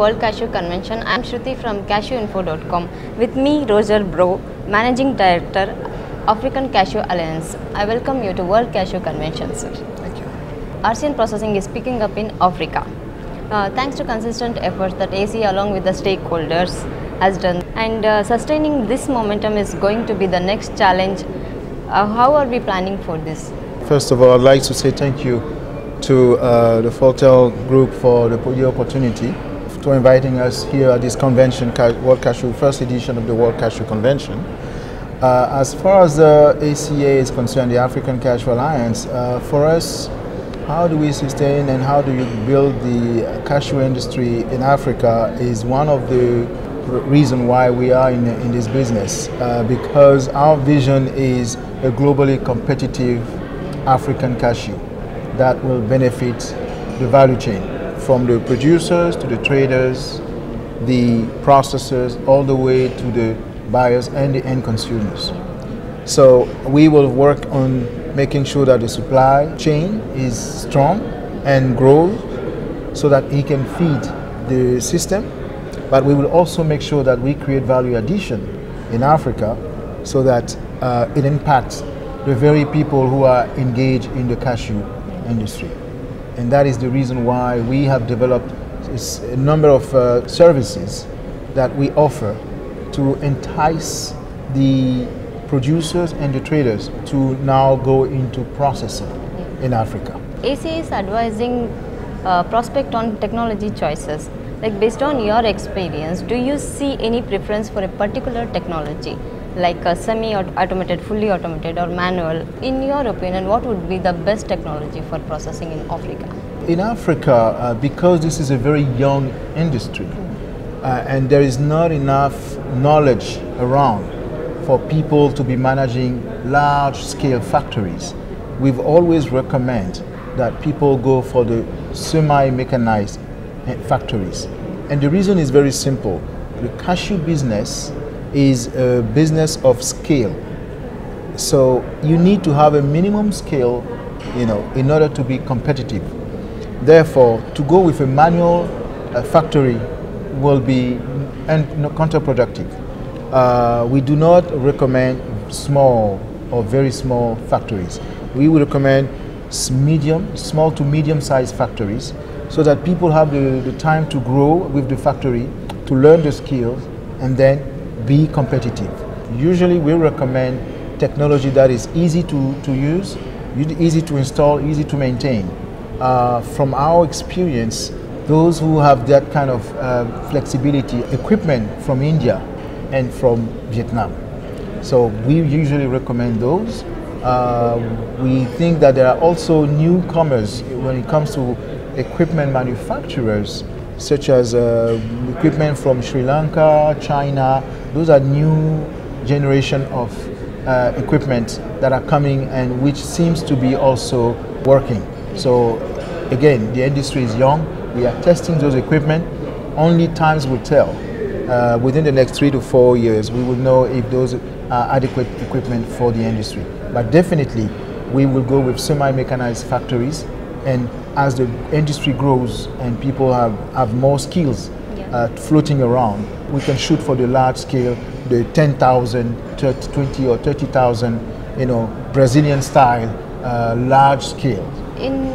World Cashew Convention. I am Shruti from cashewinfo.com. With me, Brou, Managing Director, African Cashew Alliance. I welcome you to World Cashew Convention, sir. Thank you. RCN processing is picking up in Africa. Thanks to consistent efforts that AC along with the stakeholders has done, and sustaining this momentum is going to be the next challenge. How are we planning for this? First of all, I'd like to say thank you to the Fortel Group for the opportunity to inviting us here at this convention, World Cashew, first edition of the World Cashew Convention. As far as the ACA is concerned, the African Cashew Alliance, for us, how do we sustain and how do you build the cashew industry in Africa is one of the reasons why we are in this business, because our vision is a globally competitive African cashew that will benefit the value chain, from the producers to the traders, the processors, all the way to the buyers and the end consumers. So we will work on making sure that the supply chain is strong and grows so that it can feed the system, but we will also make sure that we create value addition in Africa so that it impacts the very people who are engaged in the cashew industry. And that is the reason why we have developed a number of services that we offer to entice the producers and the traders to now go into processing in Africa. ACA is advising prospect on technology choices. Like, based on your experience, do you see any preference for a particular technology, like a semi-automated, fully automated, or manual? In your opinion, what would be the best technology for processing in Africa? In Africa, because this is a very young industry, and there is not enough knowledge around for people to be managing large-scale factories, we've always recommend that people go for the semi-mechanized factories. And the reason is very simple. The cashew business is a business of scale. So you need to have a minimum scale, in order to be competitive. Therefore, to go with a manual factory will be counterproductive. We do not recommend small or very small factories. We would recommend small to medium-sized factories, so that people have the time to grow with the factory, to learn the skills, and then be competitive. Usually we recommend technology that is easy to use, easy to install, easy to maintain. From our experience, those who have that kind of flexibility, equipment from India and from Vietnam. So we usually recommend those. We think that there are also newcomers when it comes to equipment manufacturers, such as equipment from Sri Lanka, China. Those are new generation of equipment that are coming and which seems to be also working. So again, the industry is young. We are testing those equipment. Only times will tell. Within the next 3 to 4 years, we will know if those are adequate equipment for the industry. But definitely, we will go with semi-mechanized factories, and as the industry grows and people have more skills floating around, we can shoot for the large scale, the 10,000, 20 or 30,000, Brazilian style, large scale. In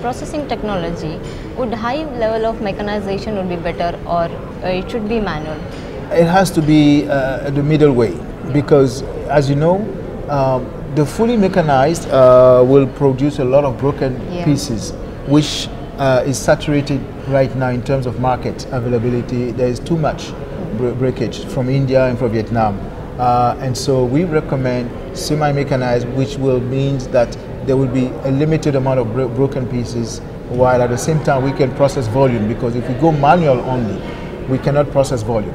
processing technology, would high level of mechanization would be better, or it should be manual? It has to be the middle way, because as you know, the fully mechanized will produce a lot of broken pieces, which is saturated right now in terms of market availability. There is too much breakage from India and from Vietnam. And so we recommend semi-mechanized, which will mean that there will be a limited amount of broken pieces, while at the same time we can process volume, because if we go manual only, we cannot process volume.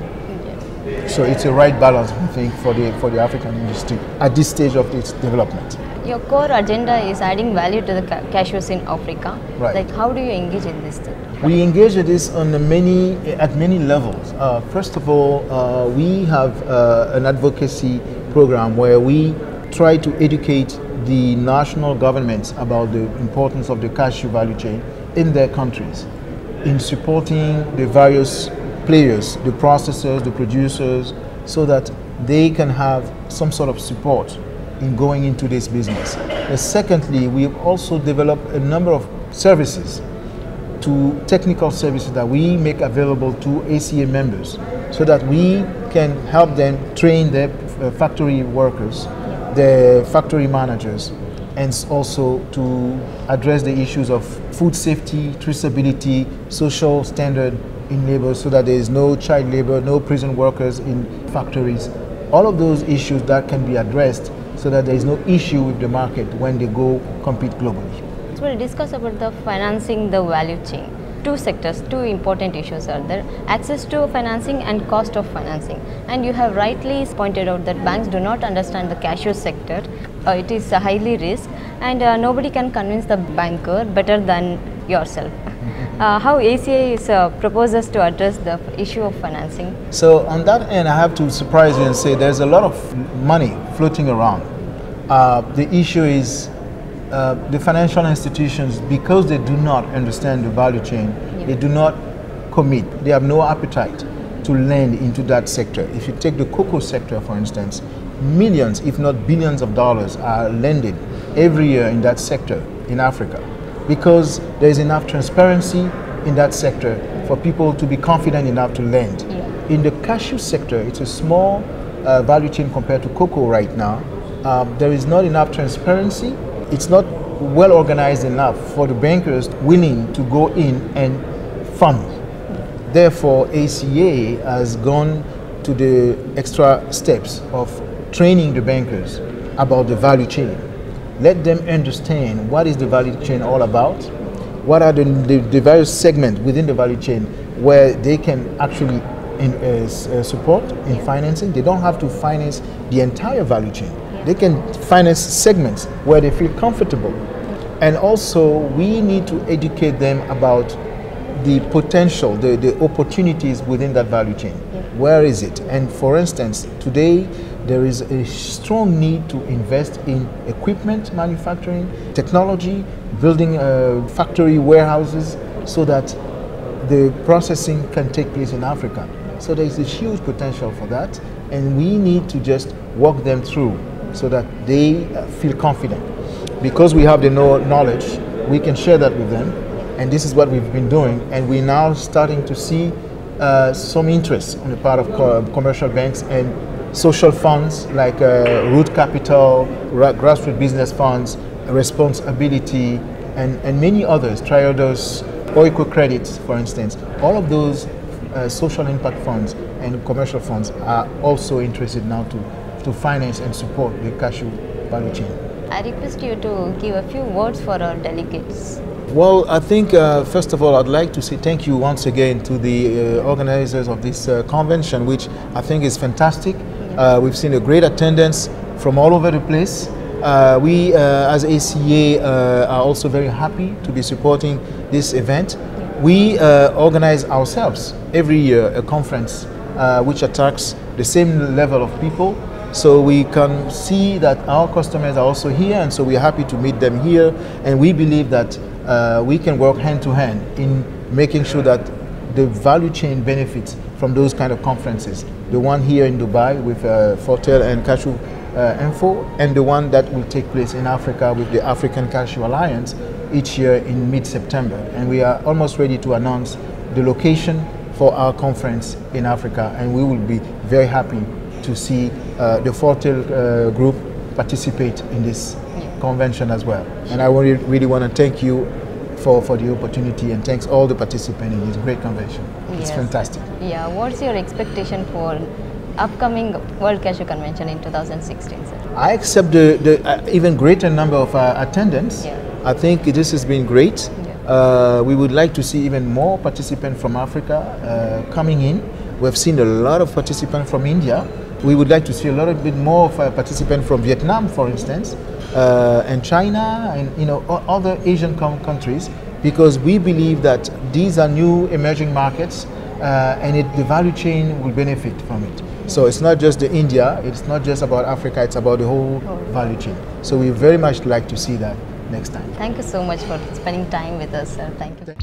So it's a right balance, we think, for the African industry at this stage of its development. Your core agenda is adding value to the cashews in Africa. Right. Like, how do you engage in this thing? We engage in this at many levels. First of all, we have an advocacy program where we try to educate the national governments about the importance of the cashew value chain in their countries. in supporting the various players, the processors, the producers, so that they can have some sort of support in going into this business. Secondly, we have also developed a number of services, technical services that we make available to ACA members, so that we can help them train their factory workers, their factory managers, and also to address the issues of food safety, traceability, social standard in labor, so that there is no child labor, no prison workers in factories. All of those issues that can be addressed so that there is no issue with the market when they go compete globally. So we'll discuss about the financing the value chain. Two sectors, two important issues are there: access to financing and cost of financing. And you have rightly pointed out that banks do not understand the cashew sector. It is a highly risk, and nobody can convince the banker better than yourself. How ACA proposes to address the issue of financing? So on that end, I have to surprise you and say there's a lot of money floating around. The issue is the financial institutions, because they do not understand the value chain, they do not commit. They have no appetite to lend into that sector. If you take the cocoa sector, for instance, millions, if not billions of dollars are lended every year in that sector in Africa, because there is enough transparency in that sector for people to be confident enough to lend. In the cashew sector, it's a small value chain compared to cocoa right now. There is not enough transparency. It's not well organized enough for the bankers willing to go in and fund. Therefore, ACA has gone to the extra steps of training the bankers about the value chain. Let them understand what is the value chain all about, what are the various segments within the value chain where they can actually support in financing. They don't have to finance the entire value chain. They can finance segments where they feel comfortable. And also, we need to educate them about the potential, the opportunities within that value chain. Where is it? And for instance, today there is a strong need to invest in equipment manufacturing, technology, building factory warehouses so that the processing can take place in Africa. So there is a huge potential for that, and we need to just walk them through so that they feel confident. Because we have the knowledge, we can share that with them, and this is what we've been doing, and we're now starting to see some interest on the part of commercial banks and social funds like Root Capital, Grassroots Business Funds, Responsibility, and many others, Triodos, Oiko Credits, for instance. All of those social impact funds and commercial funds are also interested now to finance and support the cashew value chain. I request you to give a few words for our delegates. Well, I think first of all, I'd like to say thank you once again to the organizers of this convention, which I think is fantastic. We've seen a great attendance from all over the place. We as ACA are also very happy to be supporting this event. We organize ourselves every year a conference which attracts the same level of people. So we can see that our customers are also here, and so we're happy to meet them here. And we believe that we can work hand to hand in making sure that the value chain benefits from those kind of conferences. The one here in Dubai with Fortel and Cashew Info, and the one that will take place in Africa with the African Cashew Alliance each year in mid-September. And we are almost ready to announce the location for our conference in Africa, and we will be very happy to see the Fortel group participate in this convention as well. And I really want to thank you for the opportunity, and thanks all the participants in this great convention. It's fantastic. Yeah, what's your expectation for upcoming World Cashew Convention in 2016, sir? I accept the even greater number of attendants. I think this has been great. We would like to see even more participants from Africa coming in. We've seen a lot of participants from India. We would like to see a little bit more of participants from Vietnam, for instance, and China, and other Asian countries, because we believe that these are new emerging markets, and the value chain will benefit from it. So it's not just the India, it's not just about Africa, it's about the whole value chain. So we very much like to see that next time. Thank you so much for spending time with us, sir. Thank you.